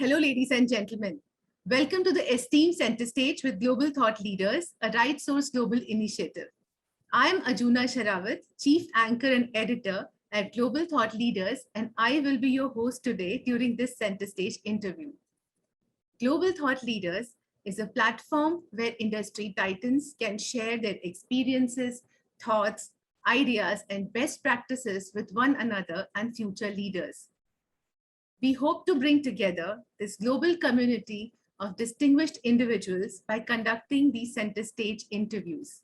Hello, ladies and gentlemen. Welcome to the Esteemed Center Stage with Global Thought Leaders, a Right Source Global initiative. I am Ajuna Sharawat, Chief Anchor and Editor at Global Thought Leaders, and I will be your host today during this Center Stage interview. Global Thought Leaders is a platform where industry titans can share their experiences, thoughts, ideas, and best practices with one another and future leaders. We hope to bring together this global community of distinguished individuals by conducting these center stage interviews.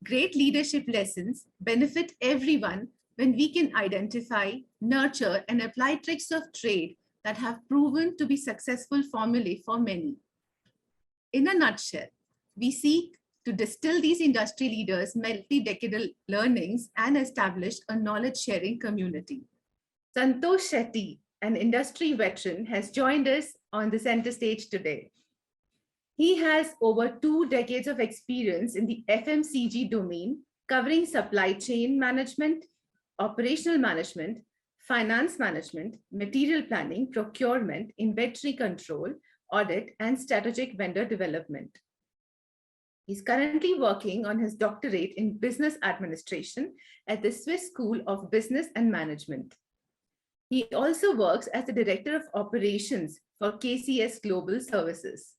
Great leadership lessons benefit everyone when we can identify, nurture, and apply tricks of trade that have proven to be successful formulae for many. In a nutshell, we seek to distill these industry leaders' multi-decadal learnings and establish a knowledge-sharing community. Santosh Shetty, an industry veteran, has joined us on the center stage today. He has over 2 decades of experience in the FMCG domain, covering supply chain management, operational management, finance management, material planning, procurement, inventory control, audit, and strategic vendor development. He's currently working on his doctorate in business administration at the Swiss School of Business and Management. He also works as the Director of Operations for KCS Global Services.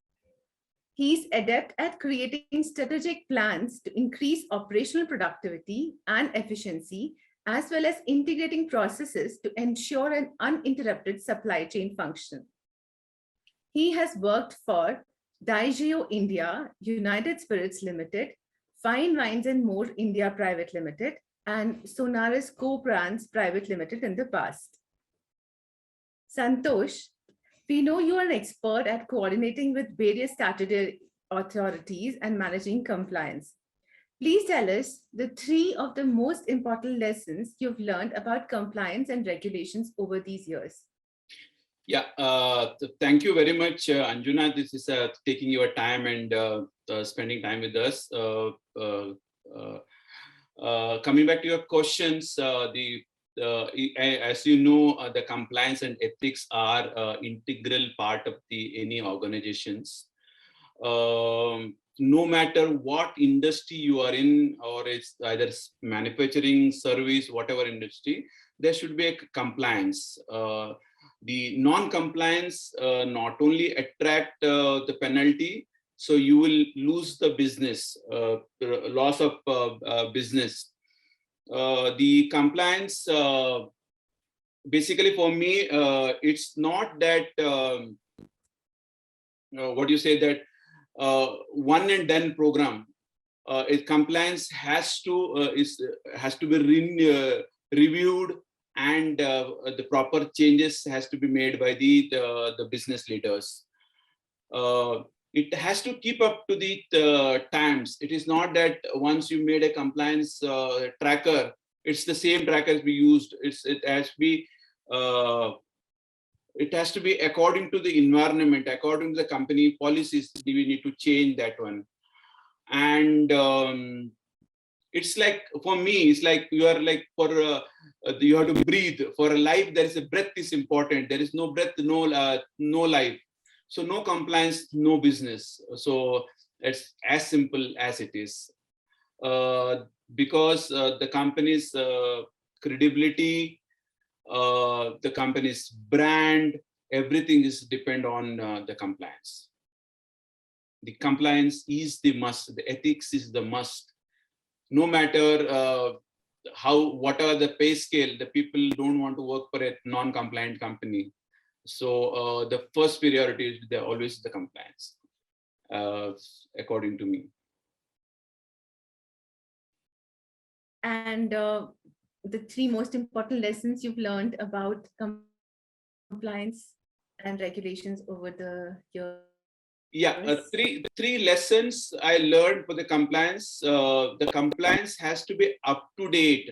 He's adept at creating strategic plans to increase operational productivity and efficiency, as well as integrating processes to ensure an uninterrupted supply chain function. He has worked for Diageo India, United Spirits Ltd, FineWinesnMore India Pvt Ltd, and Sonarys Co-Brands Pvt Ltd in the past. Santosh, we know you are an expert at coordinating with various statutory authorities and managing compliance. Please tell us the 3 of the most important lessons you've learned about compliance and regulations over these years. Yeah, thank you very much, Anjuna. This is taking your time and spending time with us. Coming back to your questions, as you know, the compliance and ethics are integral part of any organizations. No matter what industry you are in, or it's either manufacturing, service, whatever industry, there should be a compliance. The non-compliance not only attract the penalty, so you will lose the business, loss of business. The compliance, basically for me, it's not that, what you say, that one and done program. Compliance has to be reviewed, and the proper changes has to be made by the business leaders. It has to keep up to the times. It is not that once you made a compliance tracker, it's the same tracker we used. It has to be according to the environment, according to the company policies. We need to change that one. And it's like, for me, it's like you are like, you have to breathe. For a life, there is a breath is important. There is no breath, no life. So no compliance, no business. So it's as simple as it is. Because the company's credibility, the company's brand, everything is depend on the compliance. The compliance is the must. The ethics is the must. No matter what are the pay scale, the people don't want to work for a non-compliant company. So the first priority is always the compliance, according to me. And the 3 most important lessons you've learned about compliance and regulations over the years? Yeah, three lessons I learned for the compliance. The compliance has to be up to date.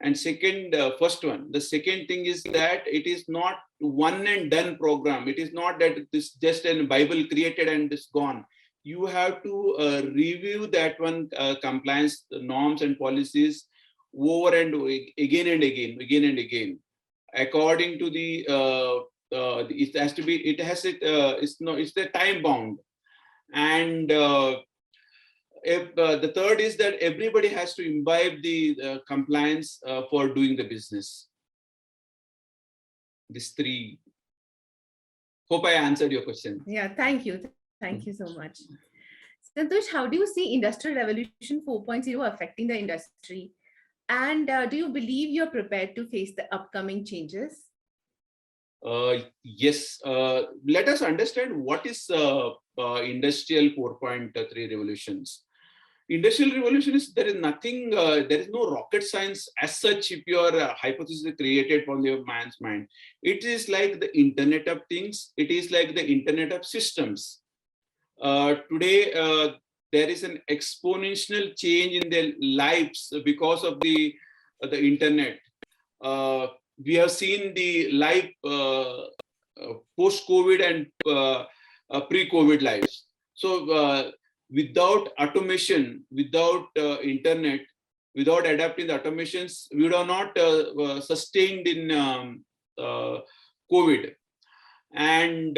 And second, first one, the second thing is that it is not one and done program. It is not that this just a Bible created and it's gone. You have to review that one compliance norms and policies over and again and again, according to the it has to be, it's the time bound. And if, the third is that everybody has to imbibe the compliance for doing the business. These three. Hope I answered your question. Yeah, thank you. Thank you so much. Santosh, how do you see Industrial Revolution 4.0 affecting the industry? And do you believe you're prepared to face the upcoming changes? Yes. Let us understand what is Industrial 4.3 revolutions. Industrial revolution is, there is nothing, there is no rocket science as such if your hypothesis is created from your man's mind. It is like the Internet of Things. It is like the Internet of Systems. Today, there is an exponential change in their lives because of the Internet. We have seen the life post-COVID and pre-COVID lives. So without automation, without Internet, without adapting the automations, we would have not sustained in COVID. And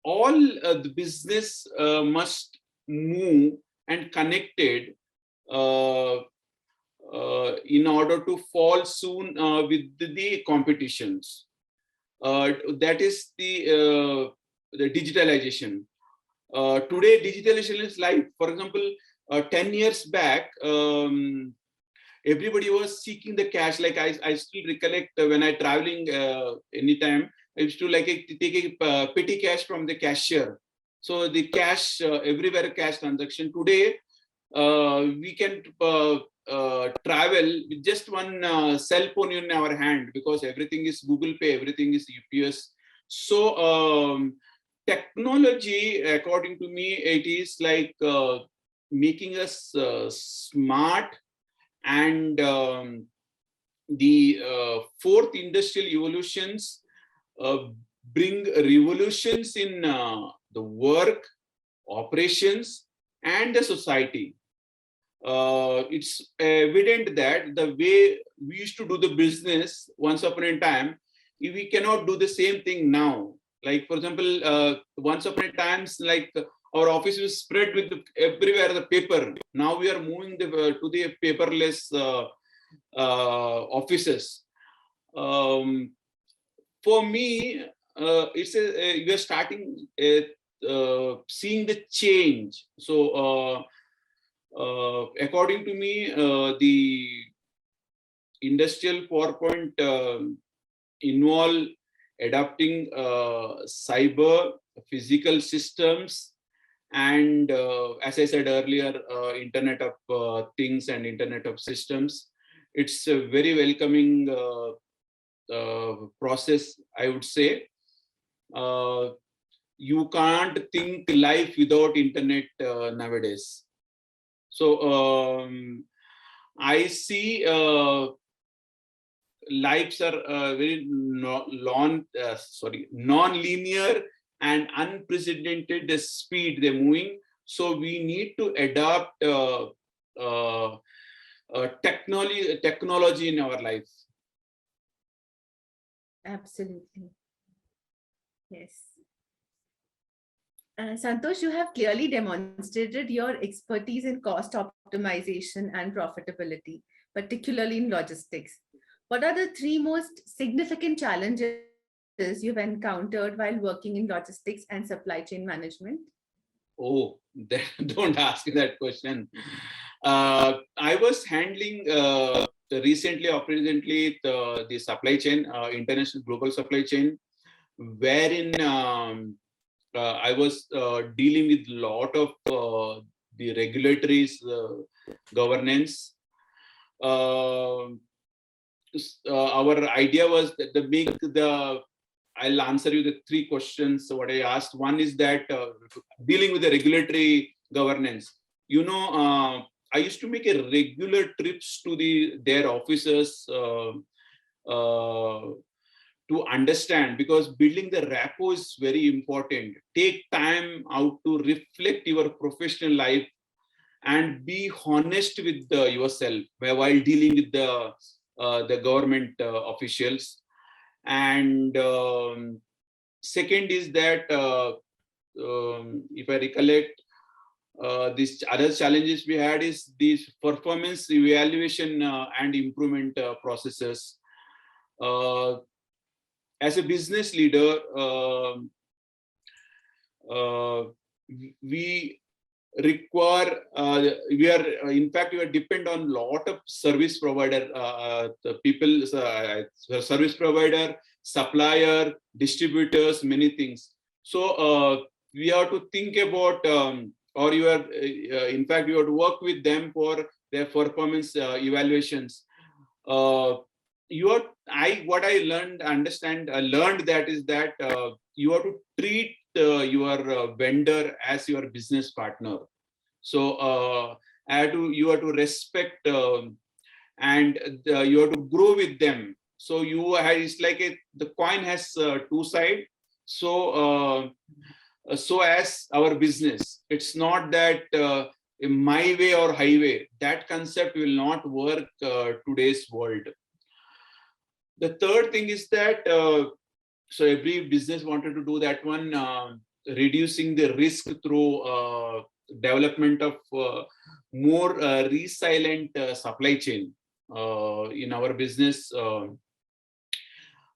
all the business must move and connected in order to fall soon with the competitions. That is the digitalization. Today, digitalization is live. For example, 10 years back, everybody was seeking the cash. Like I still recollect when I traveling anytime, I used to take a petty cash from the cashier. So the cash, everywhere cash transaction. Today, we can travel with just one cell phone in our hand because everything is Google Pay, everything is UPS. So technology, according to me, it is like making us smart. And the fourth industrial evolutions bring revolutions in the work, operations, and the society. It's evident that the way we used to do the business once upon a time, we cannot do the same thing now. Like, for example, once upon a time, like our office was spread with everywhere the paper. Now we are moving to the paperless offices. For me, it's we are starting seeing the change. So according to me, the Industrial 4.0 involve adapting cyber, physical systems, and as I said earlier, Internet of Things and Internet of Systems. It's a very welcoming process, I would say. You can't think life without Internet nowadays. So I see lives are very non-linear and unprecedented speed they're moving. So we need to adapt technology in our life. Absolutely. Yes. Santosh, you have clearly demonstrated your expertise in cost optimization and profitability, particularly in logistics. What are the three most significant challenges you've encountered while working in logistics and supply chain management? Oh, don't ask me that question. I was handling recently or presently the supply chain, international global supply chain, wherein I was dealing with a lot of the regulatory governance. Our idea was that I'll answer you the three questions. So what I asked, one is that dealing with the regulatory governance. You know, I used to make a regular trips to their offices to understand, because building the rapport is very important. Take time out to reflect your professional life and be honest with yourself while dealing with the government officials. And second is that if I recollect, these other challenges we had is these performance evaluation and improvement processes. As a business leader, we require, we are, in fact, we are depend on a lot of service provider, the people, service provider, supplier, distributors, many things. So we have to think about, or you are, in fact, you have to work with them for their performance evaluations. What I learned, I learned that is that you have to treat your vendor as your business partner. So you have to respect and you have to grow with them. So it's like the coin has two sides. So so as our business, it's not that my way or highway. That concept will not work today's world. The third thing is that so every business wanted to do that one, reducing the risk through development of more resilient supply chain. In our business,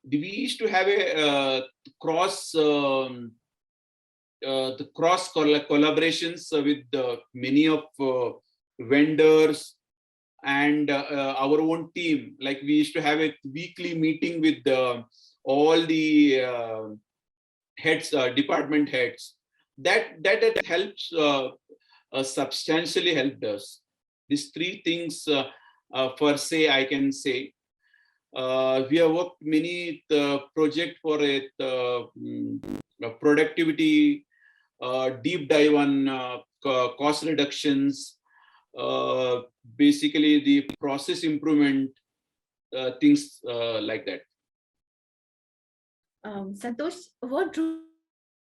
we used to have a the cross collaborations with many of vendors and our own team. Like we used to have a weekly meeting with all the heads, department heads. That helps, substantially helped us. These three things per se, I can say. We have worked many project for productivity, deep dive on cost reductions, basically the process improvement, things like that. Santosh, what drew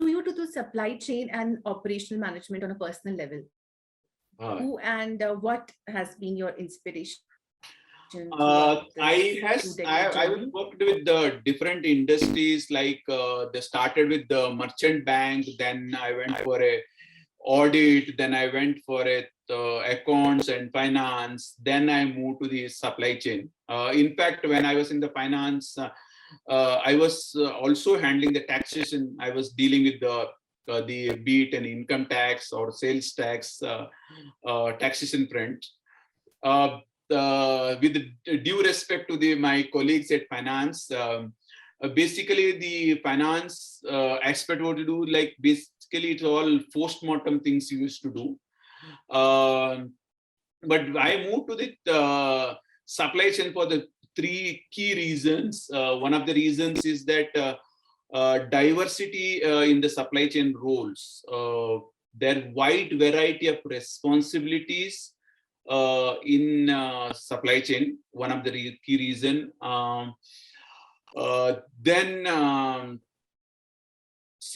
you to the supply chain and operational management on a personal level? Who and what has been your inspiration? I worked with the different industries, like they started with the merchant bank, then I went for a audit, then I went for accounts and finance, then I moved to the supply chain. In fact, when I was in the finance, I was also handling the taxation. I was dealing with the be it an income tax or sales tax, taxation front. With due respect to my colleagues at finance, basically the finance expert would do, like, basically it's all post-mortem things you used to do. But I moved to the supply chain for the three key reasons. One of the reasons is that diversity in the supply chain roles. There are wide variety of responsibilities in supply chain, one of the key reason. Then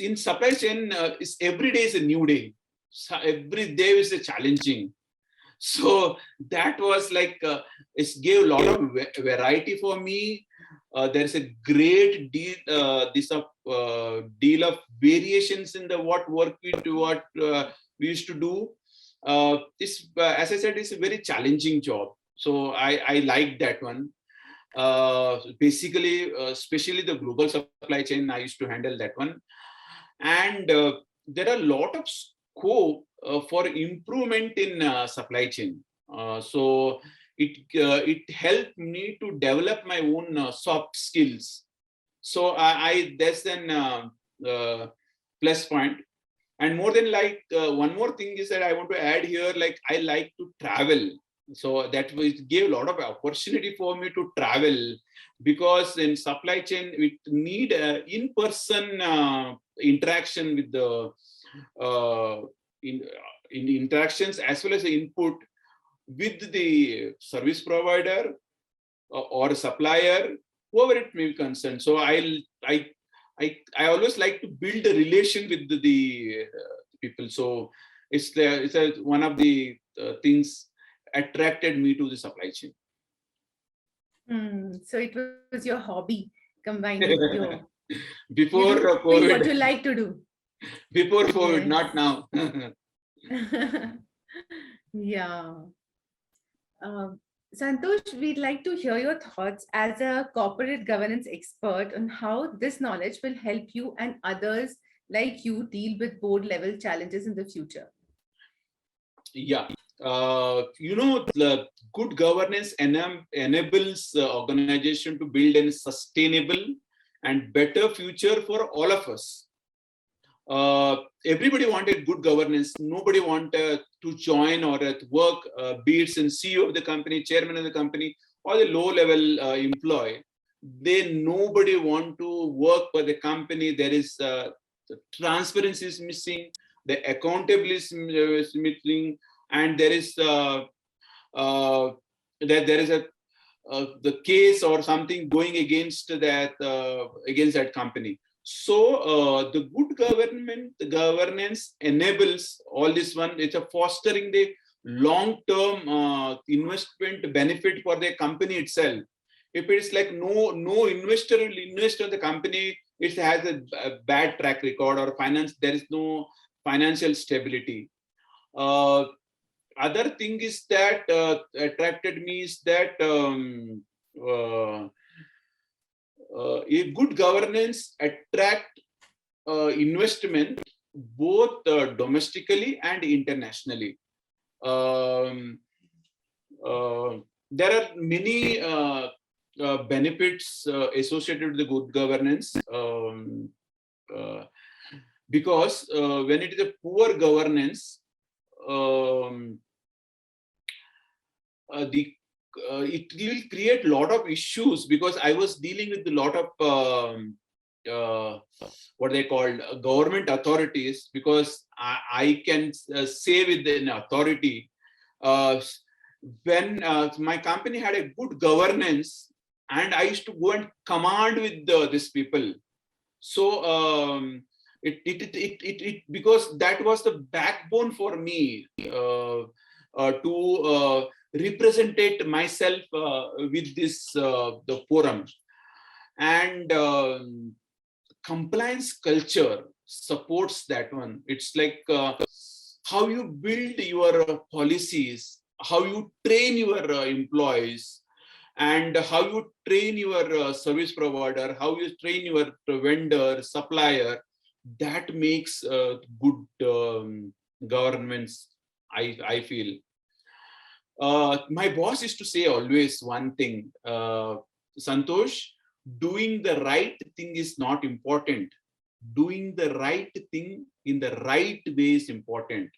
in supply chain, every day is a new day. So every day is a challenging. So that was like, it gave a lot of variety for me. There's a great deal, deal of variations in the what work we do, what we used to do. This, as I said, is a very challenging job. So I like that one. Basically, especially the global supply chain, I used to handle that one. And there are a lot of scope for improvement in supply chain. So it helped me to develop my own soft skills. So that's an plus point. And more than like, one more thing is that I want to add here, like I like to travel. So that gave a lot of opportunity for me to travel, because in supply chain, we need in-person interaction with the in interactions, as well as the input with the service provider or supplier, whoever it may be concerned. So I always like to build a relation with the people. So it's one of the things attracted me to the supply chain. So it was your hobby combining your, Before doing what you COVID, like to do. before COVID, Yes. not now. Yeah. Santosh, we'd like to hear your thoughts as a corporate governance expert on how this knowledge will help you and others like you deal with board level challenges in the future. Yeah. The good governance enables organization to build a sustainable and better future for all of us. Everybody wanted good governance. Nobody wanted to join or at work, be it in CEO of the company, chairman of the company, or the low-level employee. Nobody want to work for the company. There is the transparency is missing, the accountability is missing, and there is the case or something going against that company. So the good governance enables all this one. It's a fostering the long-term investment benefit for the company itself. If it's like no investor will invest in the company, it has a bad track record or finance. There is no financial stability. Other thing is that attracted me is that a good governance attract investment both domestically and internationally. There are many benefits associated with the good governance, because when it is a poor governance, it will create a lot of issues, because I was dealing with a lot of what they called government authorities, because I can say with an authority, when my company had a good governance and I used to go and command with these people. So because that was the backbone for me to representate myself with this the forum. And compliance culture supports that one. It's like how you build your policies, how you train your employees, and how you train your service provider, how you train your vendor, supplier. That makes good governance, I feel. My boss used to say always one thing, Santosh, doing the right thing is not important. Doing the right thing in the right way is important.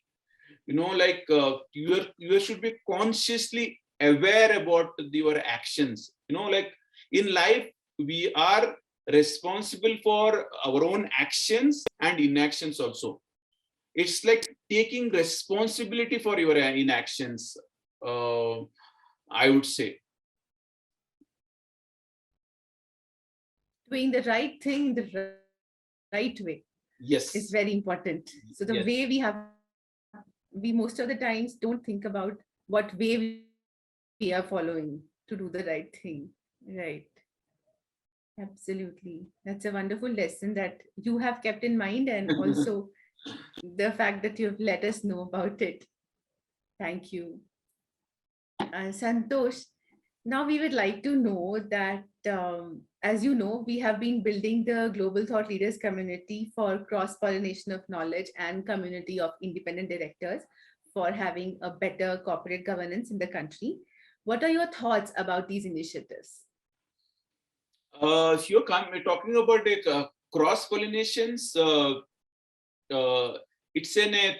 Like you should be consciously aware about your actions. Like in life, we are responsible for our own actions and inactions also. It's like taking responsibility for your inactions, I would say. Doing the right thing the right way. Yes. Is very important. So the way we most of the times don't think about what way we are following to do the right thing. Right. Absolutely. That's a wonderful lesson that you have kept in mind, and also the fact that you've let us know about it. Thank you. Santosh, now we would like to know that, as you know, we have been building the Global Thought Leaders community for cross-pollination of knowledge and community of independent directors for having a better corporate governance in the country. What are your thoughts about these initiatives? You're talking about cross-pollinations. It's a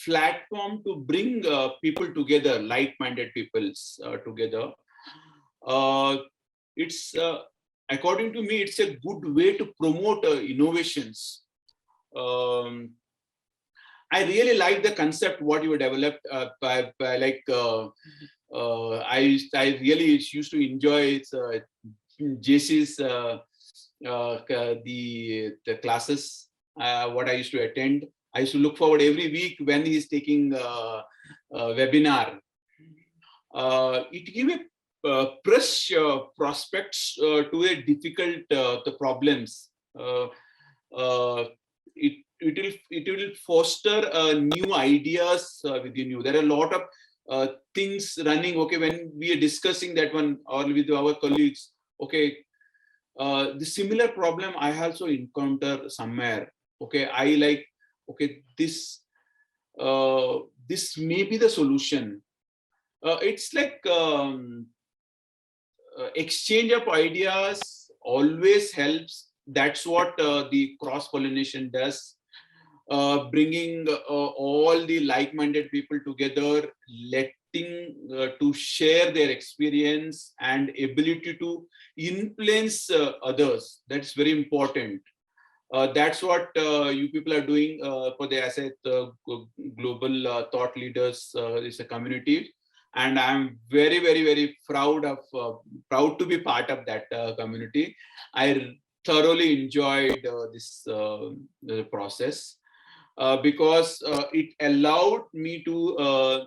platform to bring people together, like-minded peoples together. It's according to me, it's a good way to promote innovations. I really like the concept what you developed. I really used to enjoy JC's the classes what I used to attend. I used to look forward every week when he's taking a webinar. It gives a fresh prospects to a difficult the problems. It will foster new ideas within you. There are a lot of things running. Okay, when we are discussing that one or with our colleagues, okay, the similar problem I also encounter somewhere. Okay, I like, okay, this may be the solution. It's like exchange of ideas always helps. That's what the cross-pollination does. Bringing all the like-minded people together, letting to share their experience and ability to influence others. That's very important. That's what you people are doing for the Asset Global Thought Leaders. Is a community, and I'm very, very, very proud to be part of that community. I thoroughly enjoyed this process because it allowed me to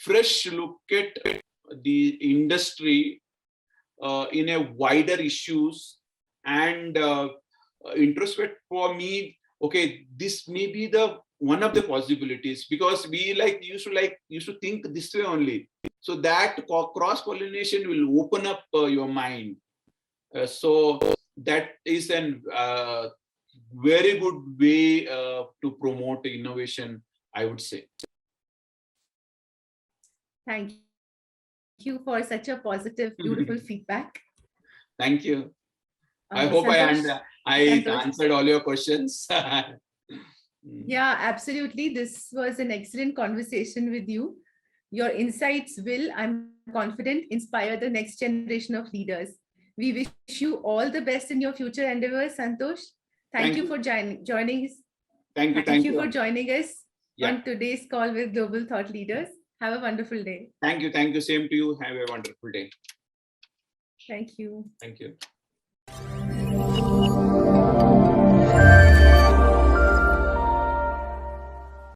fresh look at the industry in a wider issues, and introspect for me. Okay, this may be the one of the possibilities, because we used to think this way only. So that cross pollination will open up your mind. So that is an very good way to promote innovation, I would say. Thank you for such a positive, beautiful feedback. Thank you. I hope Santosh, I answered all your questions. Yeah, absolutely. This was an excellent conversation with you. Your insights will, I'm confident, inspire the next generation of leaders. We wish you all the best in your future endeavors, Santosh. Thank you for joining us. Thank you for joining us on today's call with Global Thought Leaders. Have a wonderful day. Thank you. Thank you. Same to you. Have a wonderful day. Thank you. Thank you.